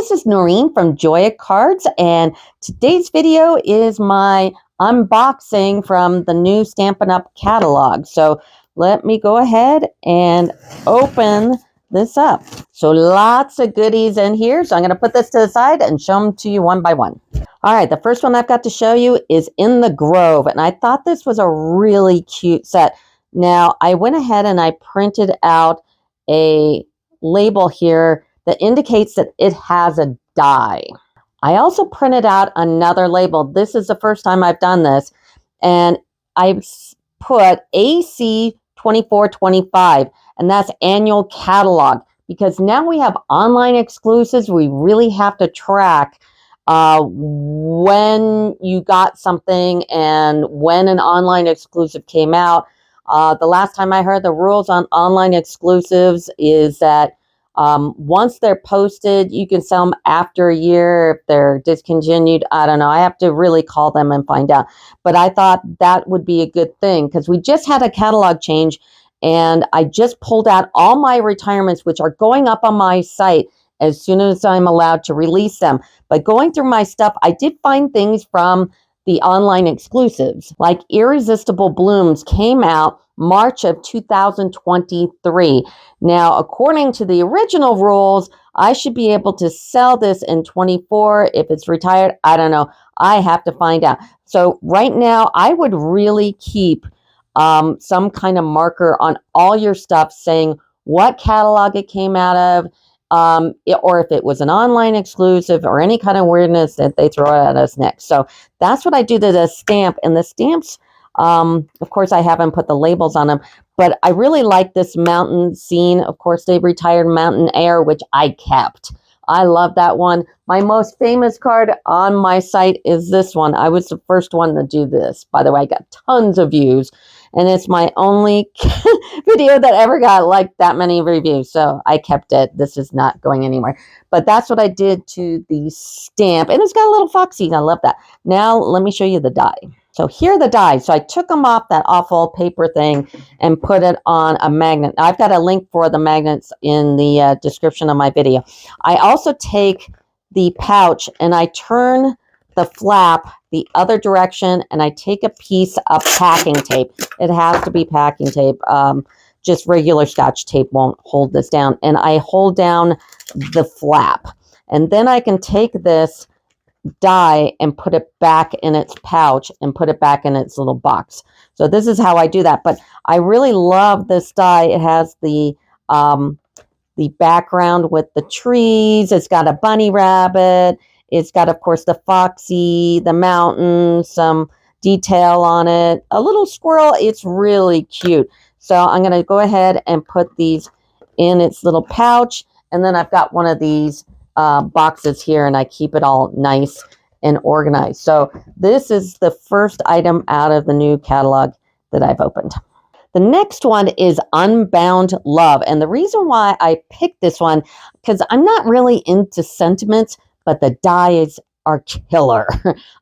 this is Noreen from Joya Cards, and today's video is my unboxing from the new Stampin' Up! Catalog. So let me go ahead and open this up. So lots of goodies in here. So I'm going to put this to the side and show them to you one by one. All right, the first one I've got to show you is In the Grove, and I thought this was a really cute set. Now, I went ahead and I printed out a label here that indicates that it has a die. I also printed out another label. This is the first time I've done this, and I put AC 2425, and that's annual catalog, because now we have online exclusives. We really have to track when you got something and when an online exclusive came out. The last time I heard, the rules on online exclusives is that once they're posted, you can sell them after a year. If they're discontinued, I don't know. I have to really call them and find out. But I thought that would be a good thing, because we just had a catalog change, and I just pulled out all my retirements, which are going up on my site as soon as I'm allowed to release them. But going through my stuff, I did find things from the online exclusives, like Irresistible Blooms came out March of 2023. Now, according to the original rules, I should be able to sell this in 24. If it's retired, I don't know. I have to find out. So right now, I would really keep some kind of marker on all your stuff saying what catalog it came out of, or if it was an online exclusive or any kind of weirdness that they throw at us next. So that's what I do to the stamp. And the stamps, of course, I haven't put the labels on them, but I really like this mountain scene. Of course, they retired Mountain Air, which I kept. I love that one. My most famous card on my site is this one. I was the first one to do this. By the way, I got tons of views, and it's my only video that ever got like that many reviews. So I kept it. This is not going anywhere. But that's what I did to the stamp. And it's got a little foxy. I love that. Now let me show you the die. So here are the dies. So I took them off that awful paper thing and put it on a magnet. I've got a link for the magnets in the description of my video. I also take the pouch and I turn the flap the other direction, and I take a piece of packing tape. It has to be packing tape. Just regular Scotch tape won't hold this down. And I hold down the flap. And then I can take this die and put it back in its pouch and put it back in its little box. So this is how I do that. But I really love this die. It has the background with the trees. It's got a bunny rabbit. It's got, of course, the foxy, the mountain, some detail on it, a little squirrel. It's really cute. So I'm going to go ahead and put these in its little pouch. And then I've got one of these boxes here, and I keep it all nice and organized. So this is the first item out of the new catalog that I've opened. The next one is Unbound Love. And the reason why I picked this one, because I'm not really into sentiments, but the dies are killer.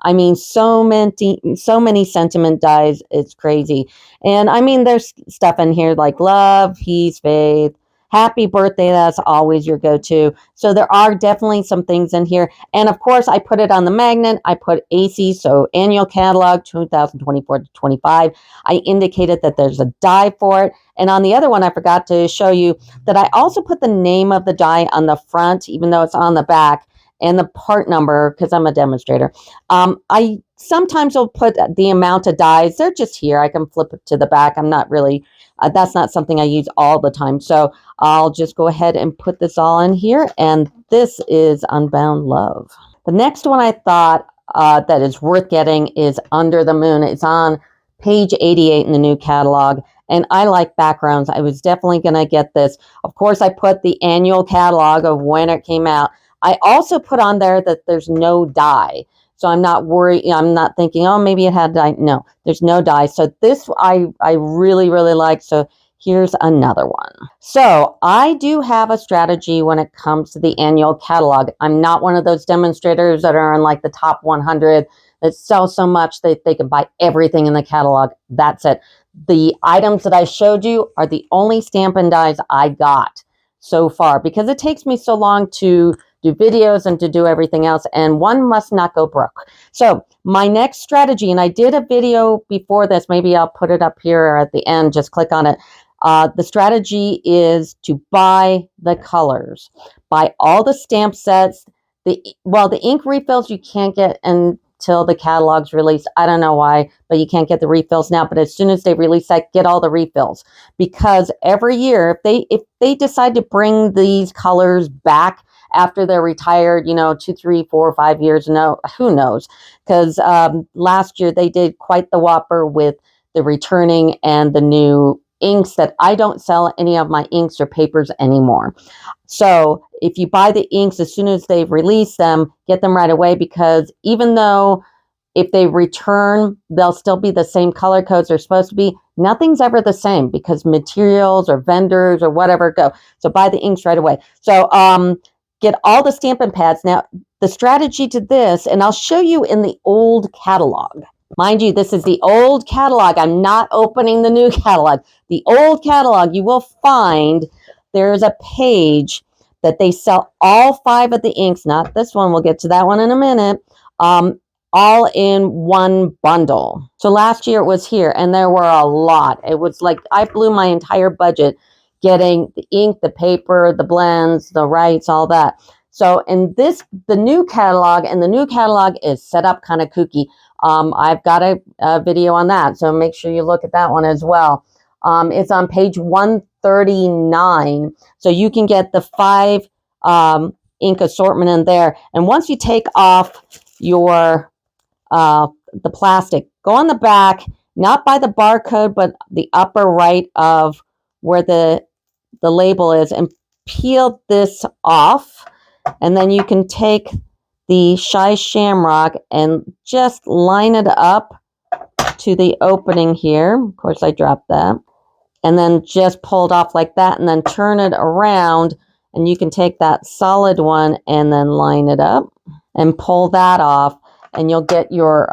I mean, so many sentiment dies. It's crazy. And I mean, there's stuff in here like love, peace, faith, happy birthday. That's always your go-to. So there are definitely some things in here. And of course, I put it on the magnet. I put AC, so annual catalog 2024 to 25. I indicated that there's a die for it. And on the other one, I forgot to show you that I also put the name of the die on the front, even though it's on the back, and the part number, because I'm a demonstrator. I sometimes will put the amount of dies. They're just here. I can flip it to the back. I'm not really, that's not something I use all the time. So I'll just go ahead and put this all in here. And this is Unbound Love. The next one I thought that is worth getting is Under the Moon. It's on page 88 in the new catalog. And I like backgrounds. I was definitely going to get this. Of course, I put the annual catalog of when it came out. I also put on there that there's no die. So I'm not worried. I'm not thinking, oh, maybe it had die. No, there's no die. So this I really, really like. So here's another one. So I do have a strategy when it comes to the annual catalog. I'm not one of those demonstrators that are in like the top 100 that sell so much that they can buy everything in the catalog. That's it. The items that I showed you are the only Stampin' dies I got so far, because it takes me so long to do videos and to do everything else, and one must not go broke. So my next strategy, and I did a video before this, maybe I'll put it up here at the end, just click on it. The strategy is to buy the colors, buy all the stamp sets. The ink refills you can't get until the catalog's released. I don't know why, but you can't get the refills now. But as soon as they release that, get all the refills, because every year if they decide to bring these colors back after they're retired, 2, 3, 4, 5 years, who knows? Because last year they did quite the whopper with the returning and the new inks that I don't sell any of my inks or papers anymore. So if you buy the inks as soon as they've released them, get them right away, because even though if they return, they'll still be the same color codes they're supposed to be. Nothing's ever the same because materials or vendors or whatever go. So buy the inks right away. So get all the Stampin' Pads. Now, the strategy to this, and I'll show you in the old catalog. Mind you, this is the old catalog. I'm not opening the new catalog. The old catalog, you will find there's a page that they sell all 5 of the inks, not this one. We'll get to that one in a minute. All in one bundle. So last year it was here, and there were a lot. It was like I blew my entire budget getting the ink, the paper, the blends, the writes, all that. So in the new catalog, and the new catalog is set up kind of kooky. I've got a video on that, so make sure you look at that one as well. It's on page 139, so you can get the 5 ink assortment in there. And once you take off your the plastic, go on the back, not by the barcode, but the upper right of where the label is, and peel this off. And then you can take the Shy Shamrock and just line it up to the opening here. Of course, I dropped that. And then just pull it off like that, and then turn it around, and you can take that solid one and then line it up and pull that off, and you'll get your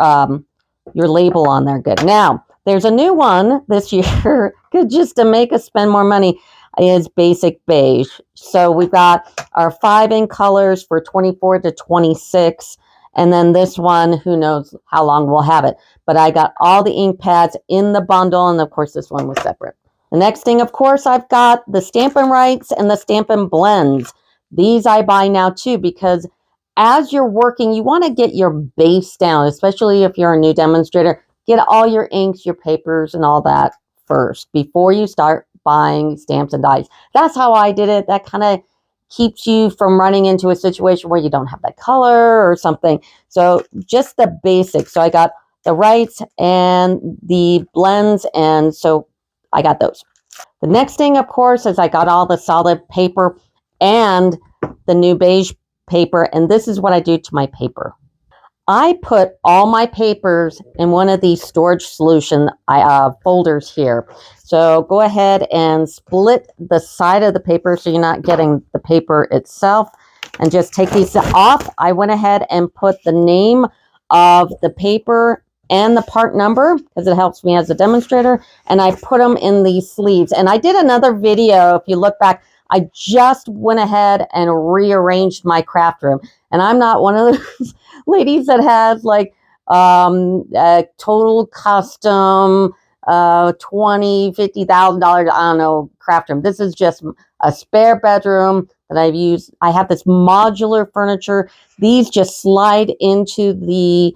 label on there good. Now, there's a new one this year, just to make us spend more money, is Basic Beige. So we've got our 5 ink colors for 24 to 26. And then this one, who knows how long we'll have it. But I got all the ink pads in the bundle. And of course, this one was separate. The next thing, of course, I've got the Stampin' Writes and the Stampin' Blends. These I buy now too, because as you're working, you want to get your base down, especially if you're a new demonstrator. Get all your inks, your papers, and all that first before you start buying stamps and dies. That's how I did it. That kind of keeps you from running into a situation where you don't have that color or something. So just the basics. So I got the Writes and the Blends, and so I got those. The next thing, of course, is I got all the solid paper and the new beige paper, and this is what I do to my paper. I put all my papers in one of these storage solution folders here. So go ahead and split the side of the paper so you're not getting the paper itself, and just take these off. I went ahead and put the name of the paper and the part number, because it helps me as a demonstrator, and I put them in these sleeves. And I did another video, if you look back, I just went ahead and rearranged my craft room. And I'm not one of those ladies that has like a total custom $20,000, $50,000, I don't know, craft room. This is just a spare bedroom that I've used. I have this modular furniture. These just slide into the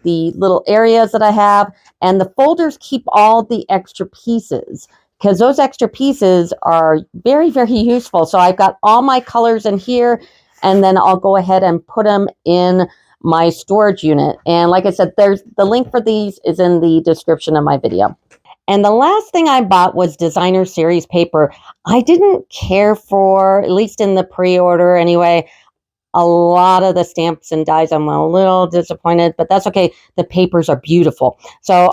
little areas that I have, and the folders keep all the extra pieces, because those extra pieces are very, very useful. So I've got all my colors in here, and then I'll go ahead and put them in my storage unit. And like I said, there's the link for these is in the description of my video. And the last thing I bought was designer series paper. I didn't care for, at least in the pre-order anyway, a lot of the stamps and dies. I'm a little disappointed, but that's okay. The papers are beautiful. So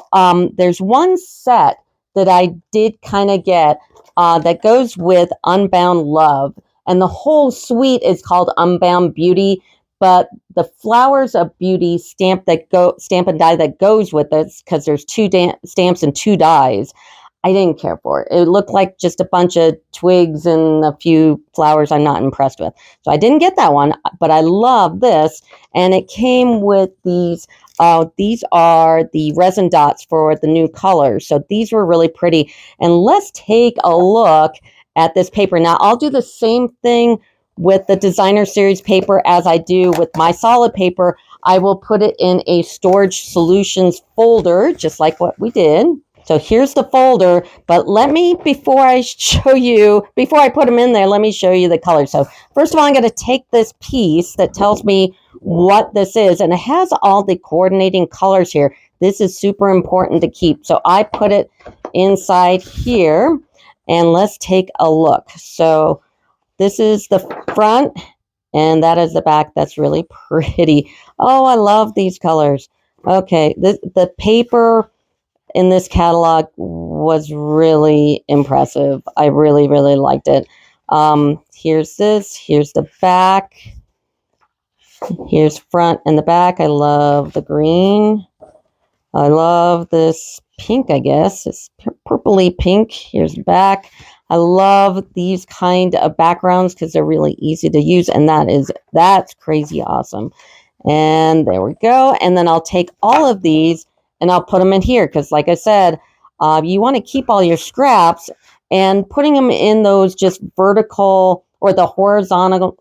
there's one set that I did kind of get that goes with Unbound Love. And the whole suite is called Unbound Beauty. But the Flowers of Beauty stamp and die that goes with this, because there's 2 stamps and 2 dies, I didn't care for it. It looked like just a bunch of twigs and a few flowers I'm not impressed with. So I didn't get that one, but I love this. And it came with these are the resin dots for the new colors. So these were really pretty. And let's take a look at this paper. Now I'll do the same thing with the designer series paper as I do with my solid paper. I will put it in a storage solutions folder, just like what we did. So here's the folder, but let me, before I put them in there, let me show you the colors. So first of all, I'm going to take this piece that tells me what this is, and it has all the coordinating colors here. This is super important to keep. So I put it inside here, and let's take a look. So this is the front, and that is the back. That's really pretty. Oh, I love these colors. Okay, the paper in this catalog was really impressive. I really, really liked it. Here's this. Here's the back. Here's front and the back. I love the green. I love this pink, I guess. It's purpley pink. Here's the back. I love these kind of backgrounds because they're really easy to use, and that's crazy awesome. And there we go. And then I'll take all of these and I'll put them in here because, like I said, you want to keep all your scraps, and putting them in those just vertical or the horizontal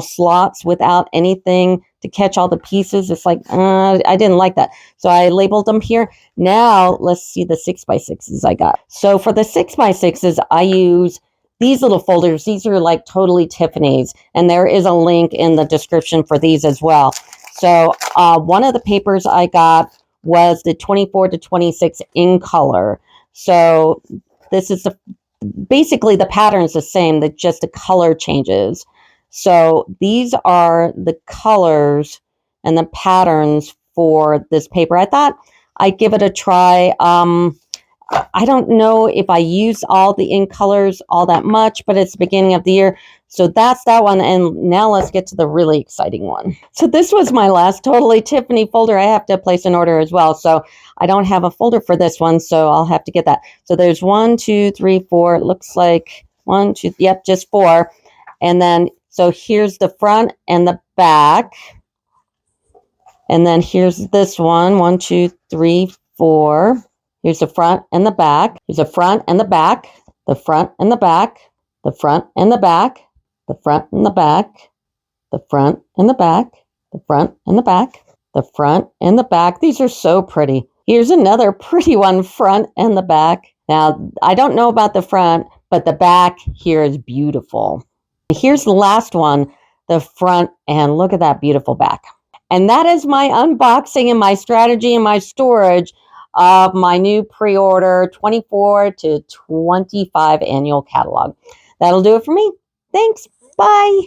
slots without anything to catch all the pieces. It's like, I didn't like that. So I labeled them here. Now let's see the 6x6s I got. So for the 6x6s, I use these little folders. These are like totally Tiffany's, and there is a link in the description for these as well. So one of the papers I got was the 24 to 26 in color. So this is basically the pattern's the same, that just the color changes. So these are the colors and the patterns for this paper. I thought I'd give it a try. I don't know if I use all the ink colors all that much, but it's the beginning of the year. So that's that one. And now let's get to the really exciting one. So this was my last Totally Tiffany folder. I have to place an order as well. So I don't have a folder for this one, so I'll have to get that. So there's 1, 2, 3, 4. It looks like 1, 2, yep, just 4. And then, so here's the front and the back. And then here's this one, 1, 2, 3, 4. Here's the front and the back. Here's the front and the back, the front and the back, the front and the back, the front and the back, the front and the back, the front and the back, the front and the back. These are so pretty. Here's another pretty one, front and the back. Now, I don't know about the front, but the back here is beautiful. Here's the last one, the front, and look at that beautiful back. And that is my unboxing and my strategy and my storage of my new pre-order 24 to 25 annual catalog. That'll do it for me. Thanks. Bye.